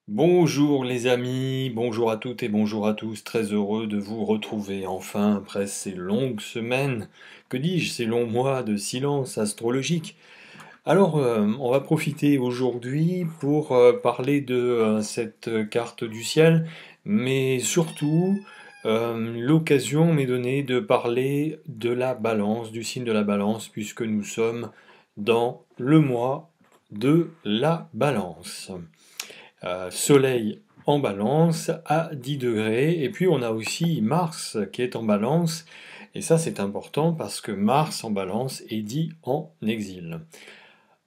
Bonjour les amis, bonjour à toutes et bonjour à tous, très heureux de vous retrouver enfin après ces longues semaines, que dis-je, ces longs mois de silence astrologique. Alors on va profiter aujourd'hui pour parler de cette carte du ciel, mais surtout l'occasion m'est donnée de parler de la balance, du signe de la balance, puisque nous sommes dans le mois de la balance. Soleil en balance à 10 degrés. Et puis on a aussi Mars qui est en balance. Et ça c'est important parce que Mars en balance est dit en exil.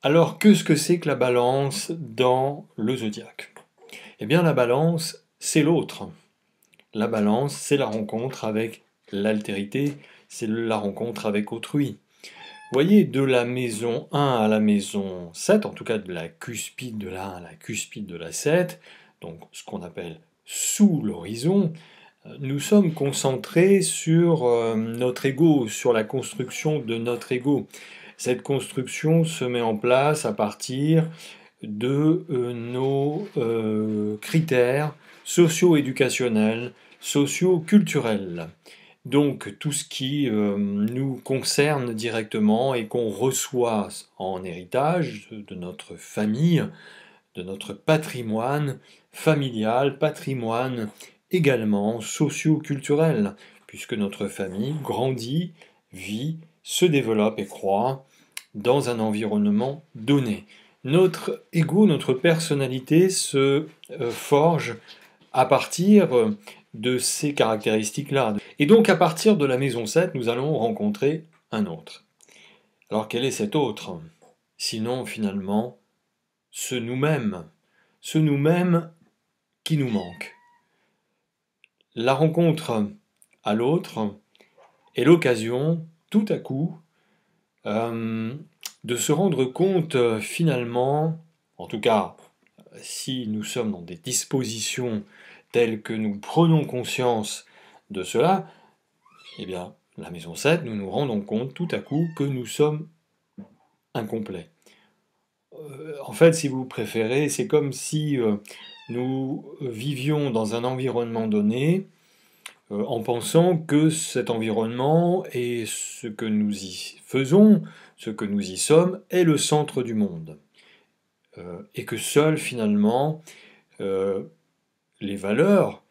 Alors qu'est-ce que c'est que la balance dans le zodiaque? Eh bien la balance c'est l'autre. La balance c'est la rencontre avec l'altérité, c'est la rencontre avec autrui. Vous voyez, de la maison 1 à la maison 7, en tout cas de la cuspide de la 1 à la cuspide de la 7, donc ce qu'on appelle sous l'horizon, nous sommes concentrés sur notre ego, sur la construction de notre ego. Cette construction se met en place à partir de nos critères socio-éducationnels, socio-culturels. Donc tout ce qui nous concerne directement et qu'on reçoit en héritage de notre famille, de notre patrimoine familial, patrimoine également socio-culturel, puisque notre famille grandit, vit, se développe et croît dans un environnement donné. Notre ego, notre personnalité se forge à partir de ces caractéristiques-là. Et donc à partir de la maison 7, nous allons rencontrer un autre. Alors quel est cet autre? Sinon finalement ce nous-mêmes qui nous manque. La rencontre à l'autre est l'occasion, tout à coup, de se rendre compte finalement, en tout cas si nous sommes dans des dispositions telles que nous prenons conscience de cela, eh bien, la maison 7, nous nous rendons compte tout à coup que nous sommes incomplets. En fait, si vous préférez, c'est comme si nous vivions dans un environnement donné en pensant que cet environnement et ce que nous y faisons, ce que nous y sommes, est le centre du monde. Et que seules finalement euh, les valeurs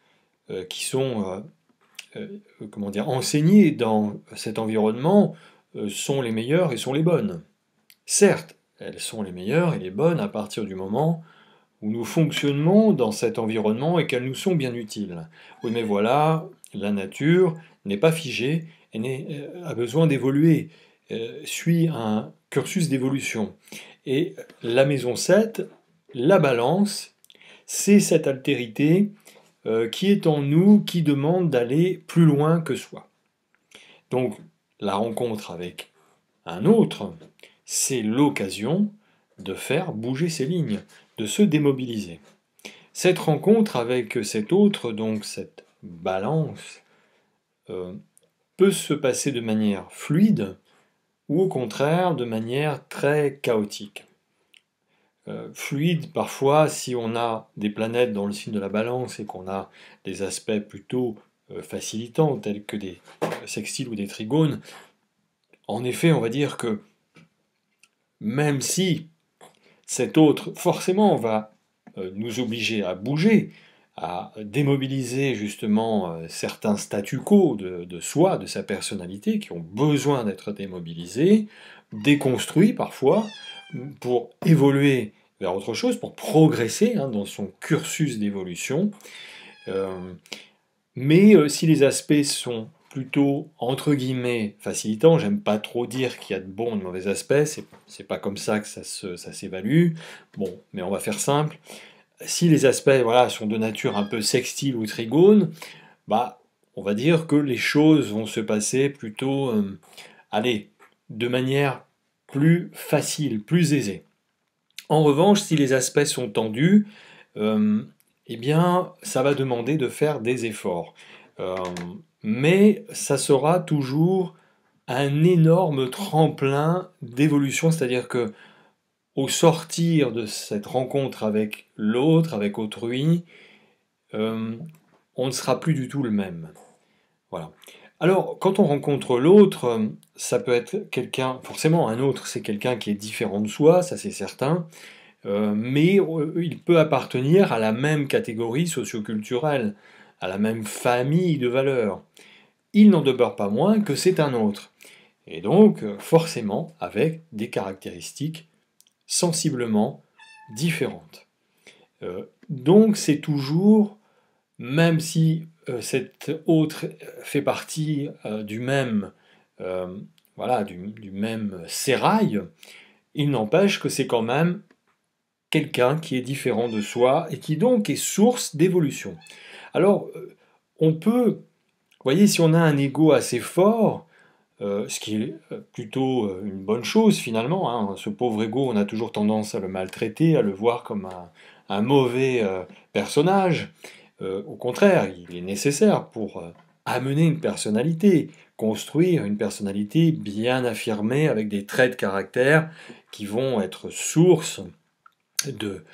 qui sont comment dire, enseignées dans cet environnement sont les meilleures et sont les bonnes. Certes, elles sont les meilleures et les bonnes à partir du moment où nous fonctionnons dans cet environnement et qu'elles nous sont bien utiles. Oui, mais voilà, la nature n'est pas figée, elle a besoin d'évoluer, suit un cursus d'évolution. Et la maison 7, la balance, c'est cette altérité qui est en nous, qui demande d'aller plus loin que soi. Donc la rencontre avec un autre, c'est l'occasion de faire bouger ces lignes, de se démobiliser. Cette rencontre avec cet autre, donc cette balance, euh, peut se passer de manière fluide ou au contraire de manière très chaotique. Fluide parfois si on a des planètes dans le signe de la balance et qu'on a des aspects plutôt facilitants tels que des sextiles ou des trigones. En effet, on va dire que même si cet autre forcément va nous obliger à bouger, à démobiliser justement certains statu quo de soi, de sa personnalité, qui ont besoin d'être démobilisés, déconstruits parfois, pour évoluer vers autre chose, pour progresser dans son cursus d'évolution. Euh, mais si les aspects sont plutôt, entre guillemets, facilitants, j'aime pas trop dire qu'il y a de bons et de mauvais aspects, c'est pas comme ça que ça s'évalue. Bon, mais on va faire simple. Si les aspects voilà, sont de nature un peu sextile ou trigone, bah, on va dire que les choses vont se passer plutôt, allez, de manière plus facile, plus aisée. En revanche, si les aspects sont tendus, euh, eh bien, ça va demander de faire des efforts. Euh, mais ça sera toujours un énorme tremplin d'évolution, c'est-à-dire que au sortir de cette rencontre avec l'autre, avec autrui, on ne sera plus du tout le même. Voilà. Alors, quand on rencontre l'autre, ça peut être quelqu'un, forcément un autre, c'est quelqu'un qui est différent de soi, ça c'est certain, mais il peut appartenir à la même catégorie socioculturelle, à la même famille de valeurs. Il n'en demeure pas moins que c'est un autre, et donc forcément avec des caractéristiques sensiblement différentes. Donc c'est toujours, même si cet autre fait partie du même, voilà, du même sérail, il n'empêche que c'est quand même quelqu'un qui est différent de soi et qui donc est source d'évolution. Alors, on peut, vous voyez, si on a un ego assez fort, ce qui est plutôt une bonne chose finalement, hein, ce pauvre ego, on a toujours tendance à le maltraiter, à le voir comme un mauvais personnage. Au contraire, il est nécessaire pour amener une personnalité, construire une personnalité bien affirmée avec des traits de caractère qui vont être source de,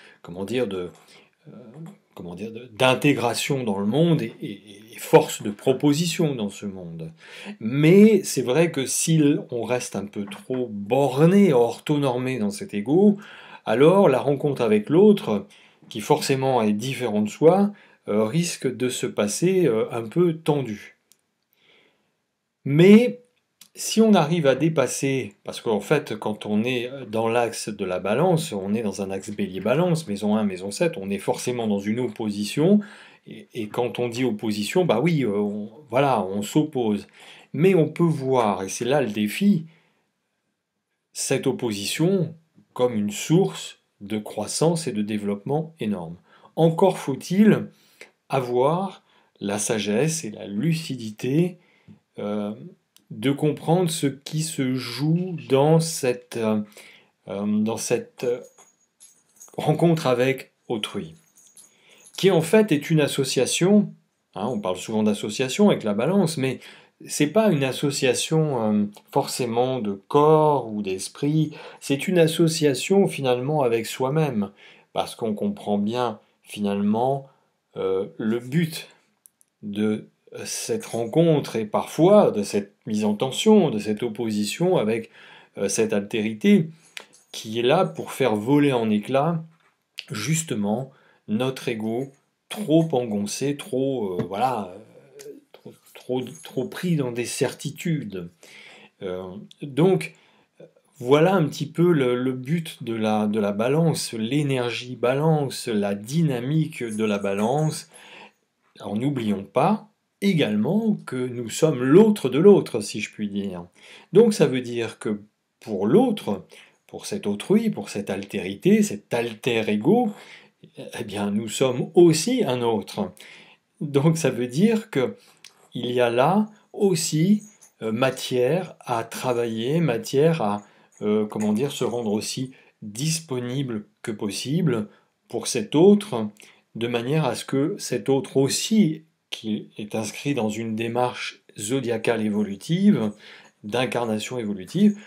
d'intégration dans le monde et force de proposition dans ce monde. Mais c'est vrai que si on reste un peu trop borné, orthonormé dans cet ego, alors la rencontre avec l'autre, qui forcément est différent de soi, risque de se passer un peu tendue. Mais si on arrive à dépasser, parce qu'en fait, quand on est dans l'axe de la balance, on est dans un axe bélier-balance, maison 1, maison 7, on est forcément dans une opposition, et quand on dit opposition, bah oui, voilà, on s'oppose. Mais on peut voir, et c'est là le défi, cette opposition comme une source de croissance et de développement énorme. Encore faut-il avoir la sagesse et la lucidité de comprendre ce qui se joue dans cette rencontre avec autrui, qui en fait est une association, hein, on parle souvent d'association avec la balance, mais c'est pas une association forcément de corps ou d'esprit, c'est une association finalement avec soi-même, parce qu'on comprend bien finalement le but de cette rencontre et parfois de cette mise en tension, de cette opposition avec cette altérité qui est là pour faire voler en éclats justement notre ego trop engoncé, trop voilà, trop pris dans des certitudes. Donc voilà un petit peu le but de la balance, l'énergie balance, la dynamique de la balance. Alors n'oublions pas également que nous sommes l'autre de l'autre, si je puis dire. Donc ça veut dire que pour l'autre, pour cet autrui, pour cette altérité, cet alter ego, eh bien nous sommes aussi un autre. Donc ça veut dire que il y a là aussi matière à travailler, matière à se rendre aussi disponible que possible pour cet autre, de manière à ce que cet autre aussi, qui est inscrit dans une démarche zodiacale évolutive, d'incarnation évolutive,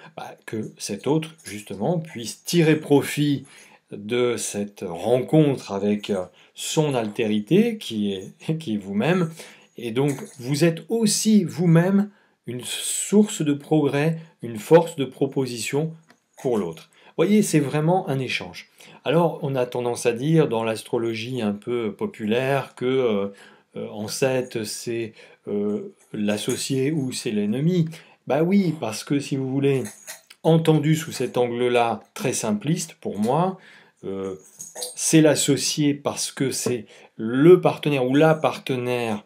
que cet autre, justement, puisse tirer profit de cette rencontre avec son altérité, qui est vous-même, et donc vous êtes aussi vous-même une source de progrès, une force de proposition pour l'autre. Voyez, c'est vraiment un échange. Alors, on a tendance à dire dans l'astrologie un peu populaire que en 7, c'est l'associé ou c'est l'ennemi. Bah oui, parce que si vous voulez, entendu sous cet angle-là, très simpliste pour moi, c'est l'associé parce que c'est le partenaire ou la partenaire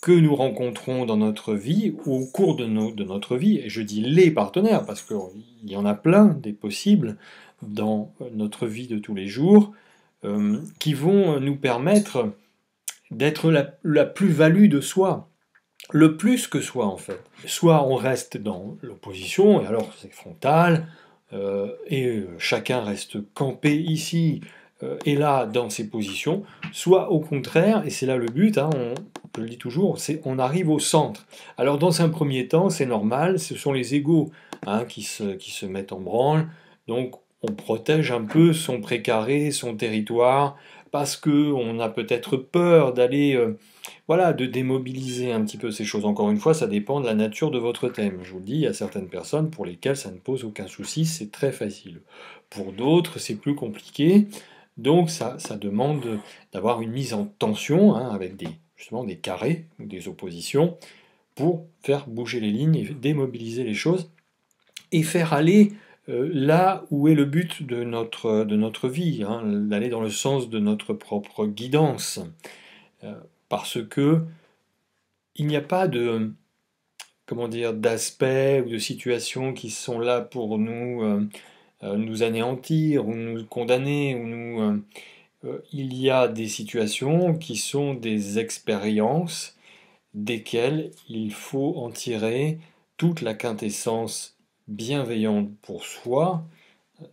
que nous rencontrons dans notre vie ou au cours de notre vie, et je dis les partenaires parce qu'il y en a plein des possibles dans notre vie de tous les jours, qui vont nous permettre d'être la plus-value de soi, le plus que soi en fait. Soit on reste dans l'opposition, et alors c'est frontal, et chacun reste campé ici et là dans ses positions, soit au contraire, et c'est là le but, hein, je le dis toujours, on arrive au centre. Alors dans un premier temps, c'est normal, ce sont les égos hein, qui se mettent en branle, donc on protège un peu son précaré, son territoire, parce qu'on a peut-être peur d'aller, voilà, de démobiliser un petit peu ces choses. Encore une fois, ça dépend de la nature de votre thème. Je vous le dis, il y a certaines personnes pour lesquelles ça ne pose aucun souci, c'est très facile. Pour d'autres, c'est plus compliqué. Donc ça demande d'avoir une mise en tension, hein, avec justement des carrés ou des oppositions pour faire bouger les lignes et démobiliser les choses et faire aller là où est le but de notre vie, hein, d'aller dans le sens de notre propre guidance. Euh, Parce que il n'y a pas de, comment dire, d'aspects ou de situations qui sont là pour nous anéantir ou nous condamner ou il y a des situations qui sont des expériences desquelles il faut en tirer toute la quintessence bienveillante pour soi,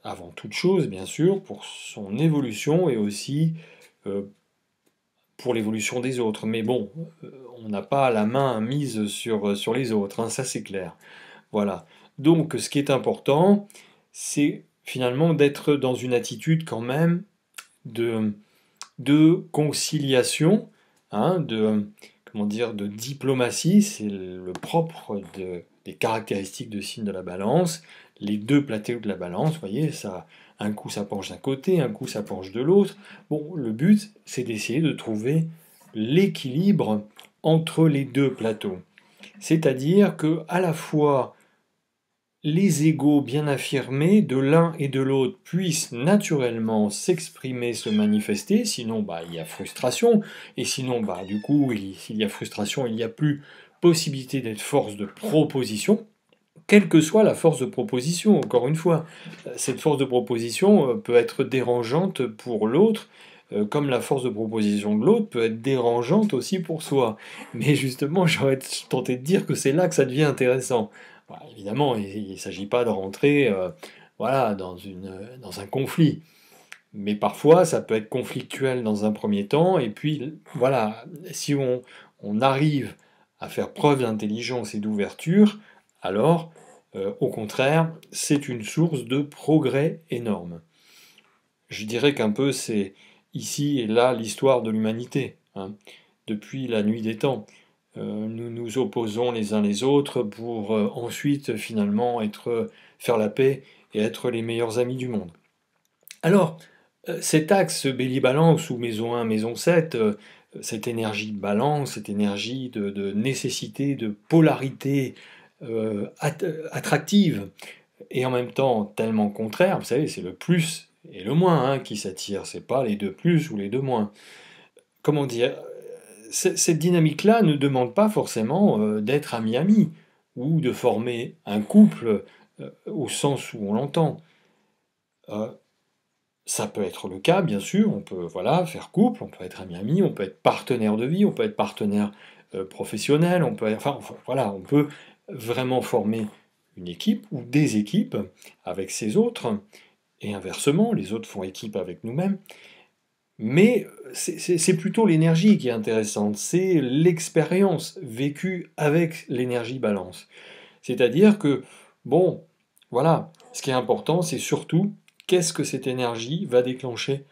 avant toute chose bien sûr, pour son évolution et aussi euh, pour l'évolution des autres. Mais bon, on n'a pas la main mise sur les autres, hein, ça c'est clair. Voilà. Donc ce qui est important, c'est finalement d'être dans une attitude quand même de, de conciliation, hein, comment dire, de diplomatie, c'est le propre des caractéristiques de signe de la balance. Les deux plateaux de la balance, vous voyez, ça, un coup ça penche d'un côté, un coup ça penche de l'autre. Bon, le but, c'est d'essayer de trouver l'équilibre entre les deux plateaux. C'est-à-dire que à la fois les égos bien affirmés de l'un et de l'autre puissent naturellement s'exprimer, se manifester, sinon bah, il y a frustration, et sinon bah, du coup, s'il y a frustration, il n'y a plus possibilité d'être force de proposition, quelle que soit la force de proposition, encore une fois. Cette force de proposition peut être dérangeante pour l'autre, comme la force de proposition de l'autre peut être dérangeante aussi pour soi. Mais justement, j'aurais tenté de dire que c'est là que ça devient intéressant. Bah, évidemment, il ne s'agit pas de rentrer voilà, dans un conflit. Mais parfois, ça peut être conflictuel dans un premier temps, et puis voilà, si on arrive à faire preuve d'intelligence et d'ouverture, alors, au contraire, c'est une source de progrès énorme. Je dirais qu'un peu c'est ici et là l'histoire de l'humanité, hein. Depuis la nuit des temps, nous nous opposons les uns les autres pour ensuite finalement faire la paix et être les meilleurs amis du monde. Alors, cet axe Bélier-Balance ou maison 1, maison 7, cette énergie de balance, cette énergie de nécessité, de polarité attractive, et en même temps tellement contraire, vous savez, c'est le plus et le moins, hein, qui s'attirent, c'est pas les deux plus ou les deux moins. Comment dire, cette dynamique-là ne demande pas forcément d'être ami-ami ou de former un couple au sens où on l'entend. Euh, Ça peut être le cas, bien sûr, on peut voilà, faire couple, on peut être ami-ami, on peut être partenaire de vie, on peut être partenaire professionnel, voilà, on peut vraiment former une équipe ou des équipes avec ces autres, et inversement, les autres font équipe avec nous-mêmes. Mais c'est plutôt l'énergie qui est intéressante, c'est l'expérience vécue avec l'énergie balance. C'est-à-dire que, bon, voilà, ce qui est important, c'est surtout qu'est-ce que cette énergie va déclencher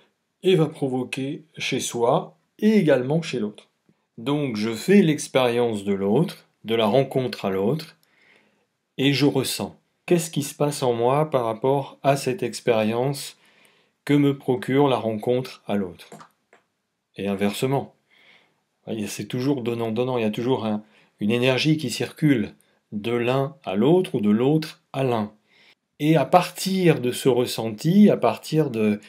et va provoquer chez soi et également chez l'autre. Donc je fais l'expérience de l'autre, de la rencontre à l'autre, et je ressens. Qu'est-ce qui se passe en moi par rapport à cette expérience que me procure la rencontre à l'autre? Et inversement. C'est toujours donnant-donnant, il y a toujours une énergie qui circule de l'un à l'autre ou de l'autre à l'un. Et à partir de ce ressenti, à partir de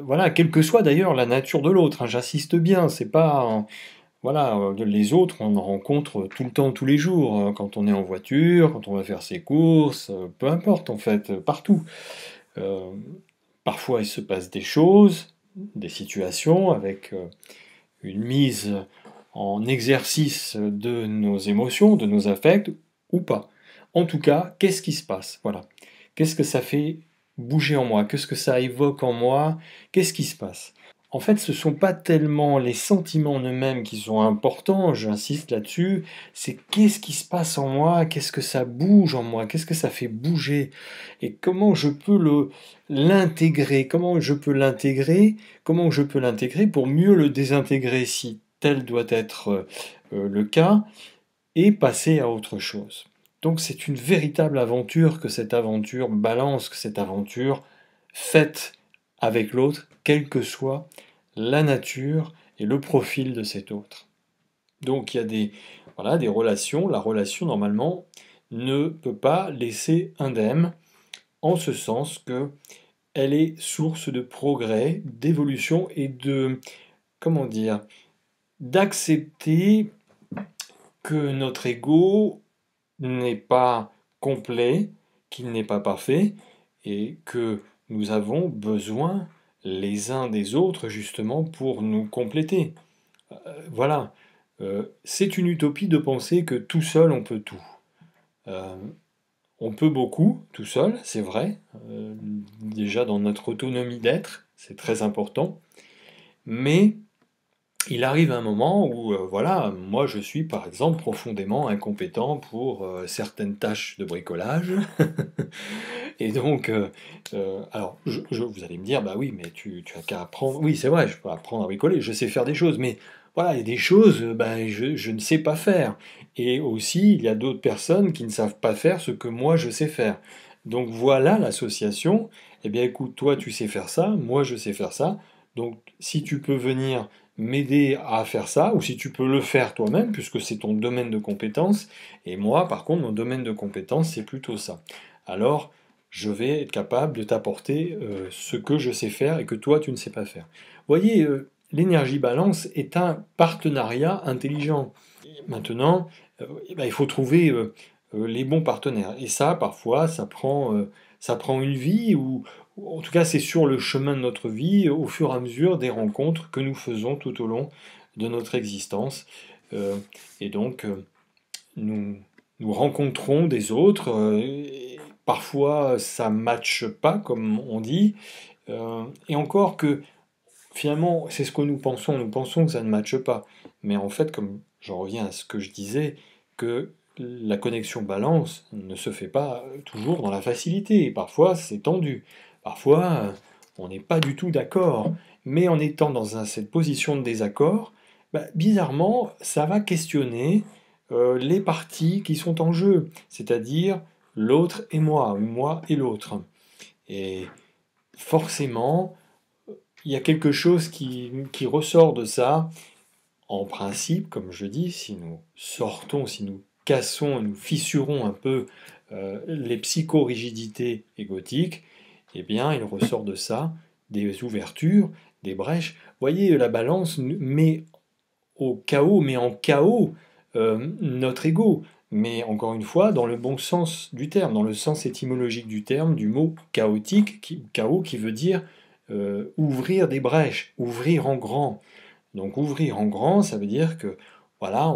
voilà, quelle que soit d'ailleurs la nature de l'autre, hein, j'insiste bien, c'est pas voilà, les autres, on en rencontre tout le temps, tous les jours, hein, quand on est en voiture, quand on va faire ses courses, peu importe en fait, partout. Euh, Parfois il se passe des choses, des situations avec une mise en exercice de nos émotions, de nos affects, ou pas. En tout cas, qu'est-ce qui se passe? Voilà. Qu'est-ce que ça fait bouger en moi? Qu'est-ce que ça évoque en moi? Qu'est-ce qui se passe? en fait, ce ne sont pas tellement les sentiments en eux-mêmes qui sont importants, j'insiste là-dessus, c'est qu'est-ce qui se passe en moi, qu'est-ce que ça bouge en moi, qu'est-ce que ça fait bouger, et comment je peux l'intégrer, comment je peux l'intégrer pour mieux le désintégrer si tel doit être le cas, et passer à autre chose. Donc c'est une véritable aventure que cette aventure balance, que cette aventure faite avec l'autre, quelle que soit la nature et le profil de cet autre. Donc il y a des relations. La relation, normalement, ne peut pas laisser indemne, en ce sens que elle est source de progrès, d'évolution et comment dire, d'accepter que notre ego n'est pas complet, qu'il n'est pas parfait, et que nous avons besoin les uns des autres justement pour nous compléter. Voilà. C'est une utopie de penser que tout seul on peut tout. Euh, on peut beaucoup tout seul, c'est vrai, déjà dans notre autonomie d'être, c'est très important, mais il arrive un moment où, voilà, moi je suis par exemple profondément incompétent pour certaines tâches de bricolage. Et donc, alors, vous allez me dire, bah oui, mais tu as qu'à apprendre. Oui, c'est vrai, je peux apprendre à bricoler, je sais faire des choses, mais voilà, il y a des choses, ben, je ne sais pas faire. Et aussi, il y a d'autres personnes qui ne savent pas faire ce que moi je sais faire. Donc voilà l'association. Eh bien, écoute, toi tu sais faire ça, moi je sais faire ça. Donc, si tu peux venir m'aider à faire ça, ou si tu peux le faire toi-même, puisque c'est ton domaine de compétence, et moi, par contre, mon domaine de compétence, c'est plutôt ça. Alors, je vais être capable de t'apporter ce que je sais faire et que toi, tu ne sais pas faire. Vous voyez, l'énergie balance est un partenariat intelligent. Maintenant, eh ben, il faut trouver les bons partenaires. Et ça, parfois, ça prend une vie, ou en tout cas, c'est sur le chemin de notre vie, au fur et à mesure des rencontres que nous faisons tout au long de notre existence. Euh, et donc, nous, nous rencontrons des autres. Et parfois, ça ne matche pas, comme on dit. Et encore que, finalement, c'est ce que nous pensons. Nous pensons que ça ne matche pas. Mais en fait, comme j'en reviens à ce que je disais, que la connexion balance ne se fait pas toujours dans la facilité. Parfois, c'est tendu. Parfois, on n'est pas du tout d'accord. Mais en étant dans cette position de désaccord, bah, bizarrement, ça va questionner les parties qui sont en jeu, c'est-à-dire l'autre et moi et l'autre. Et forcément, il y a quelque chose qui ressort de ça. En principe, comme je dis, si nous sortons, si nous cassons, nous fissurons un peu les psychorigidités égotiques, eh bien, il ressort de ça des ouvertures, des brèches. Vous voyez, la balance met au chaos, met en chaos notre ego. Mais encore une fois, dans le bon sens du terme, dans le sens étymologique du terme, du mot chaotique, chaos qui veut dire ouvrir des brèches, ouvrir en grand. Donc ouvrir en grand, ça veut dire que voilà,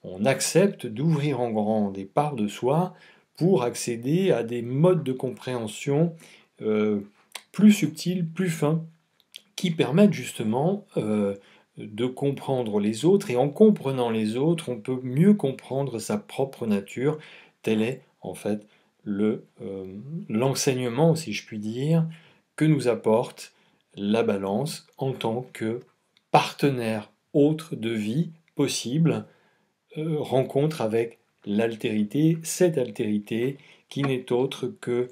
on accepte d'ouvrir en grand des parts de soi pour accéder à des modes de compréhension plus subtils, plus fins, qui permettent justement de comprendre les autres, et en comprenant les autres, on peut mieux comprendre sa propre nature. Tel est en fait l'enseignement, si je puis dire, que nous apporte la balance en tant que partenaire autre de vie possible, rencontre avec l'altérité, cette altérité qui n'est autre que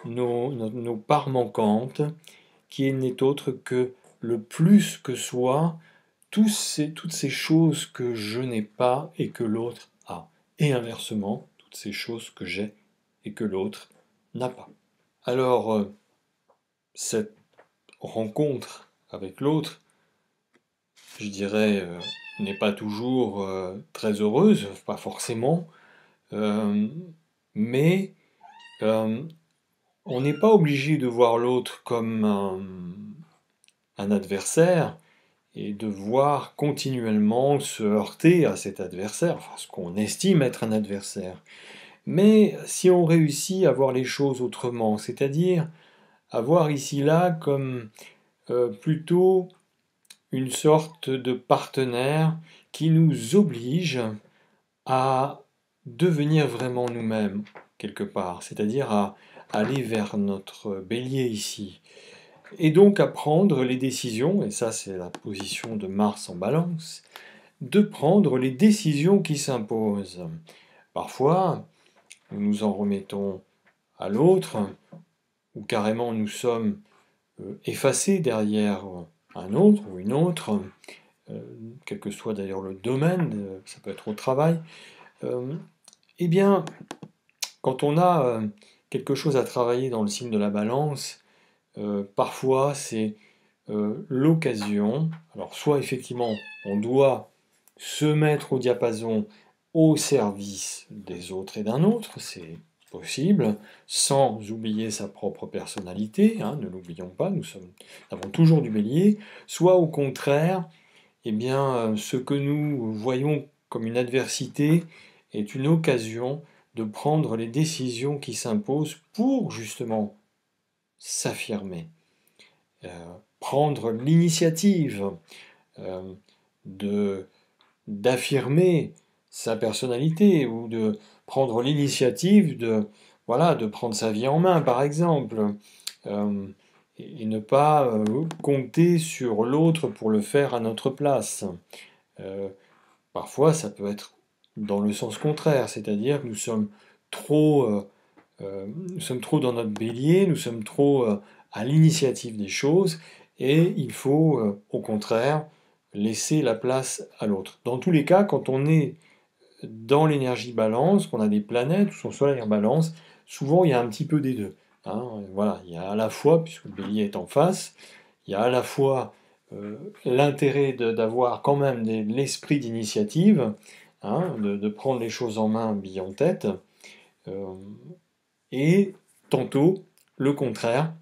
nos parts manquantes, qui n'est autre que le plus que soi, toutes ces choses que je n'ai pas et que l'autre a. Et inversement, toutes ces choses que j'ai et que l'autre n'a pas. Alors, cette rencontre avec l'autre, je dirais, n'est pas toujours très heureuse, pas forcément, euh, mais euh, on n'est pas obligé de voir l'autre comme un adversaire et de voir continuellement se heurter à cet adversaire, enfin ce qu'on estime être un adversaire. Mais si on réussit à voir les choses autrement, c'est-à-dire à voir ici là comme plutôt une sorte de partenaire qui nous oblige à devenir vraiment nous-mêmes, quelque part, c'est-à-dire à aller vers notre bélier ici, et donc à prendre les décisions, et ça c'est la position de Mars en balance, de prendre les décisions qui s'imposent. Parfois, nous nous en remettons à l'autre, ou carrément nous sommes effacés derrière un autre ou une autre, quel que soit d'ailleurs le domaine, ça peut être au travail. Eh bien, quand on a quelque chose à travailler dans le signe de la balance, parfois c'est l'occasion, alors soit effectivement on doit se mettre au diapason au service des autres et d'un autre, c'est possible, sans oublier sa propre personnalité, hein, ne l'oublions pas, nous avons toujours du bélier, soit au contraire, eh bien, ce que nous voyons comme une adversité est une occasion de prendre les décisions qui s'imposent pour justement s'affirmer, euh, prendre l'initiative euh, de d'affirmer sa personnalité ou de prendre l'initiative de voilà de prendre sa vie en main par exemple euh, et ne pas compter sur l'autre pour le faire à notre place. Euh, Parfois ça peut être dans le sens contraire, c'est-à-dire que nous sommes trop dans notre bélier, nous sommes trop à l'initiative des choses, et il faut au contraire laisser la place à l'autre. Dans tous les cas, quand on est dans l'énergie balance, qu'on a des planètes, ou son soleil en balance, souvent il y a un petit peu des deux. Hein. Voilà, il y a à la fois, puisque le bélier est en face, il y a à la fois l'intérêt d'avoir quand même l'esprit d'initiative, hein, de prendre les choses en main, bille en tête, euh, et tantôt le contraire,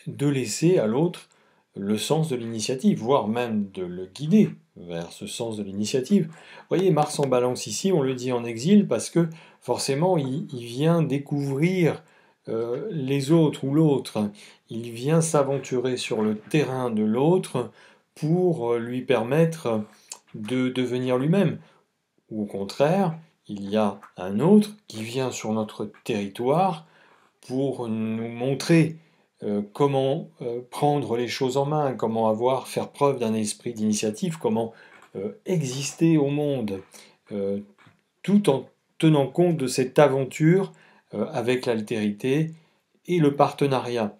de laisser à l'autre le sens de l'initiative, voire même de le guider vers ce sens de l'initiative. Vous voyez, Mars en balance ici, on le dit en exil parce que forcément il vient découvrir les autres ou l'autre, il vient s'aventurer sur le terrain de l'autre pour lui permettre de devenir lui-même. Ou au contraire, il y a un autre qui vient sur notre territoire pour nous montrer comment prendre les choses en main, comment faire preuve d'un esprit d'initiative, comment exister au monde, euh, tout en tenant compte de cette aventure avec l'altérité et le partenariat.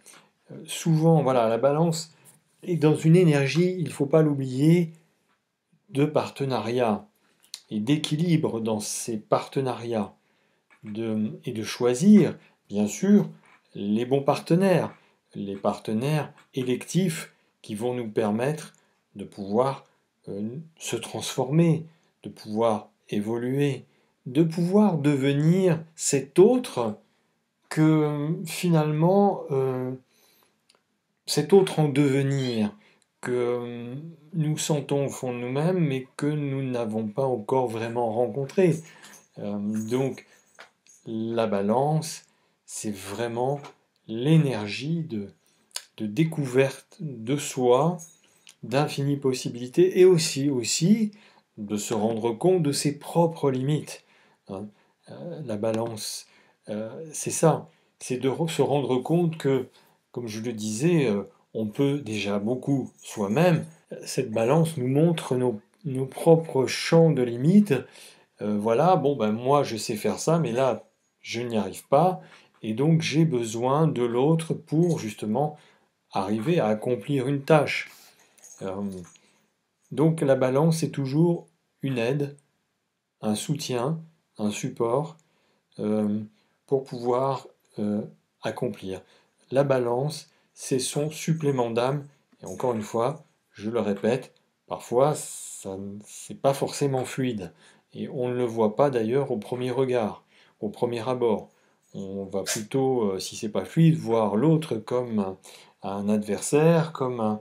Souvent, voilà, la balance est dans une énergie, il ne faut pas l'oublier, de partenariat et d'équilibre dans ces partenariats, et de choisir, bien sûr, les bons partenaires, les partenaires électifs qui vont nous permettre de pouvoir se transformer, de pouvoir évoluer, de pouvoir devenir cet autre que finalement, cet autre en devenir que nous sentons au fond de nous-mêmes, mais que nous n'avons pas encore vraiment rencontré. Donc, la balance, c'est vraiment l'énergie de découverte de soi, d'infinies possibilités, et aussi de se rendre compte de ses propres limites. Hein. La balance, c'est ça, c'est de se rendre compte que, comme je le disais, on peut déjà beaucoup soi-même. Cette balance nous montre nos propres champs de limites. Voilà, bon ben moi je sais faire ça, mais là je n'y arrive pas, et donc j'ai besoin de l'autre pour justement arriver à accomplir une tâche. Euh, donc la balance est toujours une aide, un soutien, un support euh, pour pouvoir accomplir. La balance, c'est son supplément d'âme, et encore une fois, je le répète, parfois ça c'est pas forcément fluide, et on ne le voit pas d'ailleurs au premier regard, au premier abord. On va plutôt, si c'est pas fluide, voir l'autre comme un adversaire, comme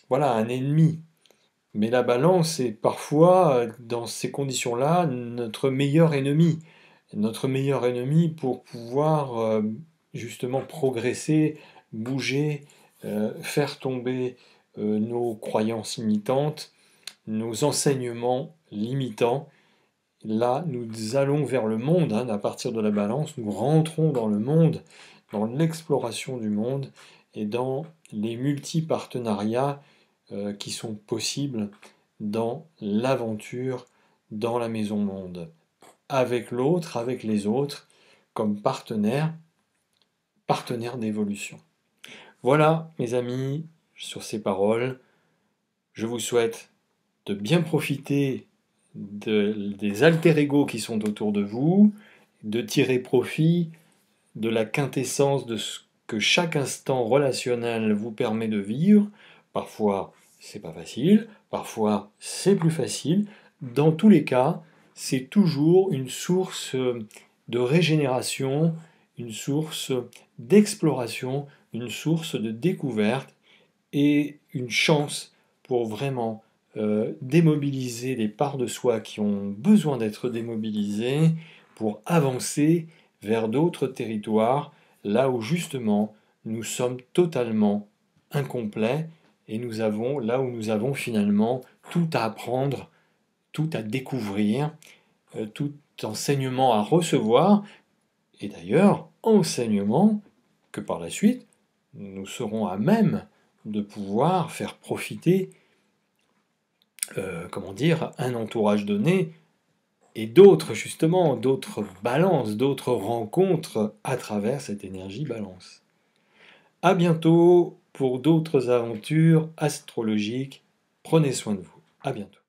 voilà, un ennemi. Mais la balance est parfois, dans ces conditions-là, notre meilleur ennemi. Notre meilleur ennemi pour pouvoir justement progresser, bouger, faire tomber nos croyances limitantes, nos enseignements limitants. Là, nous allons vers le monde, à partir de la balance, nous rentrons dans le monde, dans l'exploration du monde et dans les multi-partenariats qui sont possibles dans l'aventure, dans la maison monde, avec l'autre, avec les autres, comme partenaires d'évolution. Voilà, mes amis, sur ces paroles, je vous souhaite de bien profiter des alter-ego qui sont autour de vous, de tirer profit de la quintessence de ce que chaque instant relationnel vous permet de vivre. Parfois, c'est pas facile, parfois, c'est plus facile. Dans tous les cas, c'est toujours une source de régénération, une source d'exploration, une source de découverte et une chance pour vraiment démobiliser les parts de soi qui ont besoin d'être démobilisées pour avancer vers d'autres territoires, là où justement nous sommes totalement incomplets et là où nous avons finalement tout à apprendre, tout à découvrir, tout enseignement à recevoir, et d'ailleurs enseignement que par la suite nous serons à même de pouvoir faire profiter un entourage donné et d'autres balances, d'autres rencontres à travers cette énergie balance. À bientôt pour d'autres aventures astrologiques. Prenez soin de vous. À bientôt.